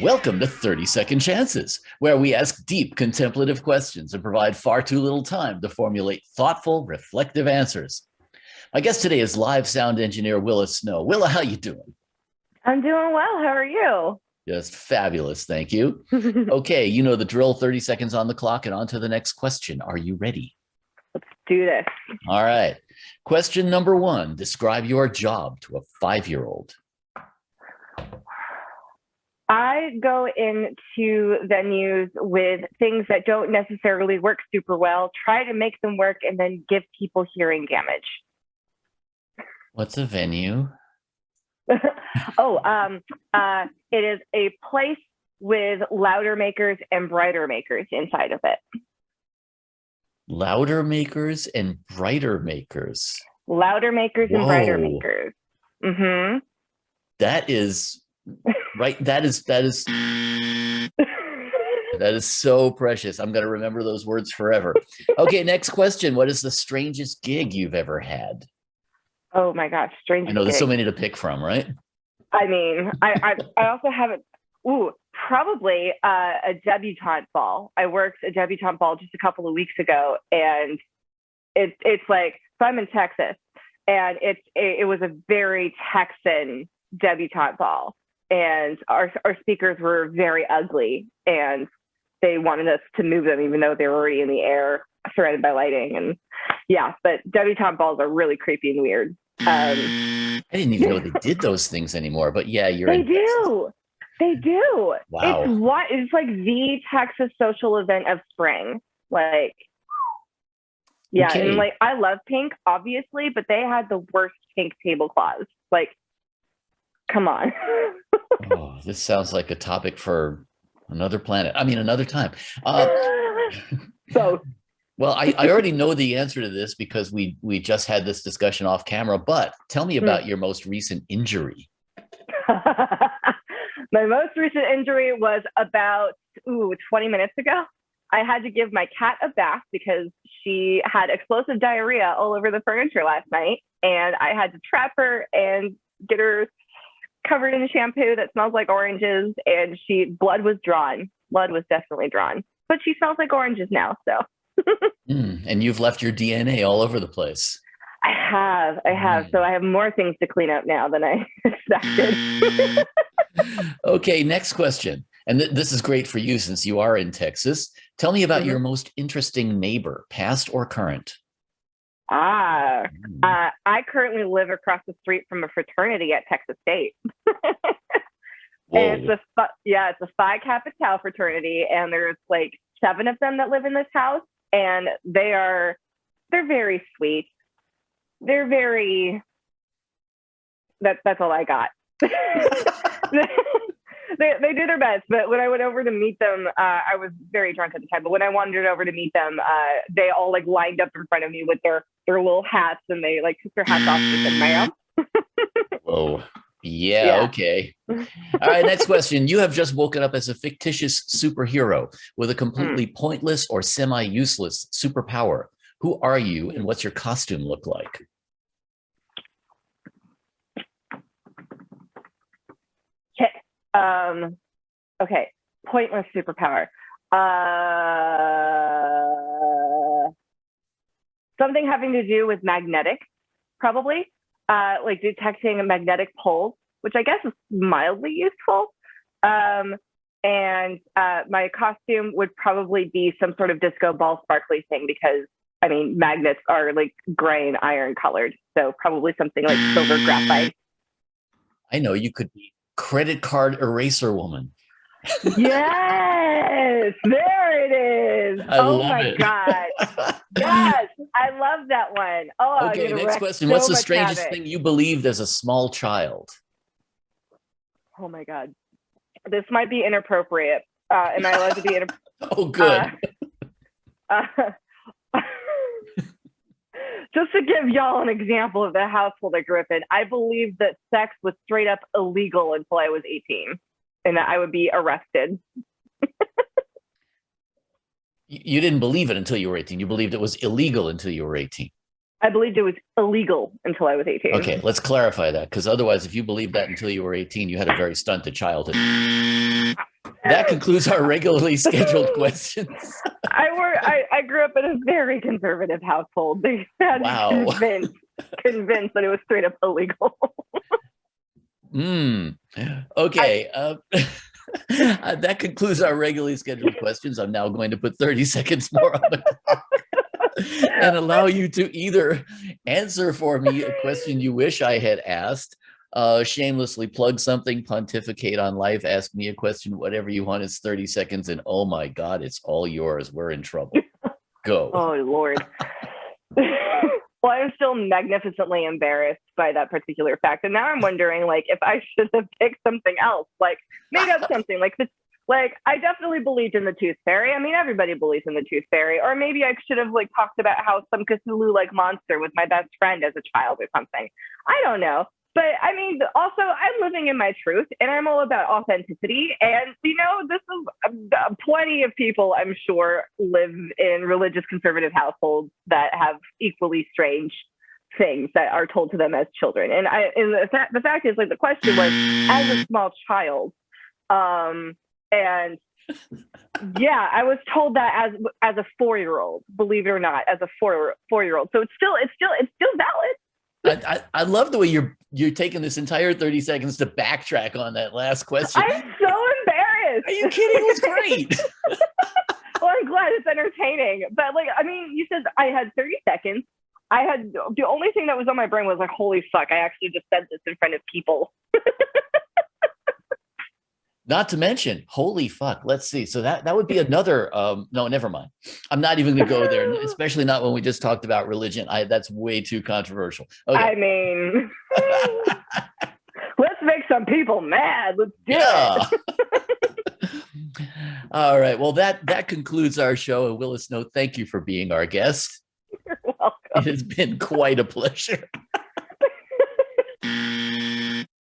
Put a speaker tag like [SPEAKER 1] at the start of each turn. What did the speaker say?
[SPEAKER 1] Welcome to 30 Second Chances, where we ask deep contemplative questions and provide far too little time to formulate thoughtful, reflective answers. My guest today is live sound engineer Willa Snow. Willa, how you doing?
[SPEAKER 2] I'm doing well. How are you?
[SPEAKER 1] Just fabulous, thank you. Okay, you know the drill, 30 seconds on the clock and on to the next question. Are you ready?
[SPEAKER 2] Let's do this.
[SPEAKER 1] All right. Question number one, describe your job to a 5-year-old.
[SPEAKER 2] I go into venues with things that don't necessarily work super well, try to make them work, and then give people hearing damage.
[SPEAKER 1] What's a venue?
[SPEAKER 2] It is a place with louder makers and brighter makers inside of it.
[SPEAKER 1] Louder makers and brighter makers.
[SPEAKER 2] Louder makers and brighter makers. Mm-hmm.
[SPEAKER 1] That is right. That is so precious. I'm going to remember those words forever. Okay, next question. What is the strangest gig you've ever had?
[SPEAKER 2] Oh my gosh, strangest
[SPEAKER 1] I know there's
[SPEAKER 2] gig.
[SPEAKER 1] so many to pick from, right?
[SPEAKER 2] I mean, I also haven't. Probably a debutante ball. I worked a debutante ball just a couple of weeks ago, and it's like, so I'm in Texas, and it was a very Texan debutante ball, and our speakers were very ugly, and they wanted us to move them even though they were already in the air, surrounded by lighting, and yeah. But debutante balls are really creepy and weird.
[SPEAKER 1] I didn't even know they did those things anymore, but yeah,
[SPEAKER 2] They do. They do.
[SPEAKER 1] Wow.
[SPEAKER 2] It's like the Texas social event of spring. Like, yeah,
[SPEAKER 1] okay.
[SPEAKER 2] And like I love pink, obviously, but they had the worst pink tablecloths. Like, come on.
[SPEAKER 1] Oh, this sounds like a topic for another planet. I mean, another time.
[SPEAKER 2] So
[SPEAKER 1] well, I already know the answer to this because we just had this discussion off camera, but tell me about your most recent injury.
[SPEAKER 2] My most recent injury was about 20 minutes ago. I had to give my cat a bath because she had explosive diarrhea all over the furniture last night, and I had to trap her and get her covered in shampoo that smells like oranges, and blood was drawn. Blood was definitely drawn, but she smells like oranges now, so.
[SPEAKER 1] And you've left your DNA all over the place.
[SPEAKER 2] I have. So I have more things to clean up now than I expected.
[SPEAKER 1] Okay, next question. And this is great for you since you are in Texas. Tell me about your most interesting neighbor, past or current.
[SPEAKER 2] I currently live across the street from a fraternity at Texas State. And it's a Phi Kappa Tau fraternity, and there's like 7 of them that live in this house, and they're very sweet. They're very. That's all I got. They do their best, but when I went over to meet them, I was very drunk at the time. But when I wandered over to meet them, they all like lined up in front of me with their little hats, and they like took their hats off and said, "Ma'am."
[SPEAKER 1] Whoa. Yeah, okay. All right, next question. You have just woken up as a fictitious superhero with a completely pointless or semi-useless superpower. Who are you, and what's your costume look like?
[SPEAKER 2] Okay. Pointless superpower. Something having to do with magnetic, probably. Like detecting magnetic poles, which I guess is mildly useful. And my costume would probably be some sort of disco ball sparkly thing because, I mean, magnets are like gray and iron colored. So probably something like silver graphite.
[SPEAKER 1] I know, you could be credit card eraser woman.
[SPEAKER 2] Yes, there it is.
[SPEAKER 1] Oh my
[SPEAKER 2] God. Yes, I love that one. Oh,
[SPEAKER 1] okay, next question. What's the strangest thing you believed as a small child?
[SPEAKER 2] Oh my God. This might be inappropriate. Am I allowed to be inappropriate?
[SPEAKER 1] Oh, good.
[SPEAKER 2] Just to give y'all an example of the household I grew up in, I believed that sex was straight up illegal until I was 18 and that I would be arrested.
[SPEAKER 1] You didn't believe it until you were 18. You believed it was illegal until you were 18.
[SPEAKER 2] I believed it was illegal until I was 18.
[SPEAKER 1] Okay, let's clarify that, because otherwise, if you believed that until you were 18, you had a very stunted childhood. That concludes our regularly scheduled questions.
[SPEAKER 2] I grew up in a very conservative household. They had me convinced that it was straight up illegal.
[SPEAKER 1] Okay. That concludes our regularly scheduled questions. I'm now going to put 30 seconds more on the clock and allow you to either answer for me a question you wish I had asked, shamelessly plug something, pontificate on life, ask me a question, whatever you want. It's 30 seconds, and oh my God, it's all yours. We're in trouble. Go.
[SPEAKER 2] Oh, Lord. Well, I'm still magnificently embarrassed by that particular fact. And now I'm wondering, like, if I should have picked something else, like made up something like this. Like, I definitely believed in the tooth fairy. I mean, everybody believes in the tooth fairy. Or maybe I should have like talked about how some Cthulhu-like monster was my best friend as a child or something. I don't know. But I mean, also, I'm living in my truth, and I'm all about authenticity. And, you know, this is plenty of people, I'm sure, live in religious conservative households that have equally strange things that are told to them as children. And the fact is, like, the question was, as a small child, and yeah, I was told that as a 4-year-old, believe it or not, as a 4-year-old. So it's still valid.
[SPEAKER 1] I love the way you're taking this entire 30 seconds to backtrack on that last question.
[SPEAKER 2] I'm so embarrassed.
[SPEAKER 1] Are you kidding? It was great.
[SPEAKER 2] Well, I'm glad it's entertaining. But like, I mean, you said I had 30 seconds. I had the only thing that was on my brain was like, holy fuck, I actually just said this in front of people.
[SPEAKER 1] Not to mention, holy fuck. Let's see. So that would be another. No, never mind. I'm not even going to go there, especially not when we just talked about religion. That's way too controversial. Okay.
[SPEAKER 2] I mean, let's make some people mad. Let's do it.
[SPEAKER 1] All right. Well, that concludes our show. And Willa Snow, thank you for being our guest.
[SPEAKER 2] You're welcome.
[SPEAKER 1] It has been quite a pleasure.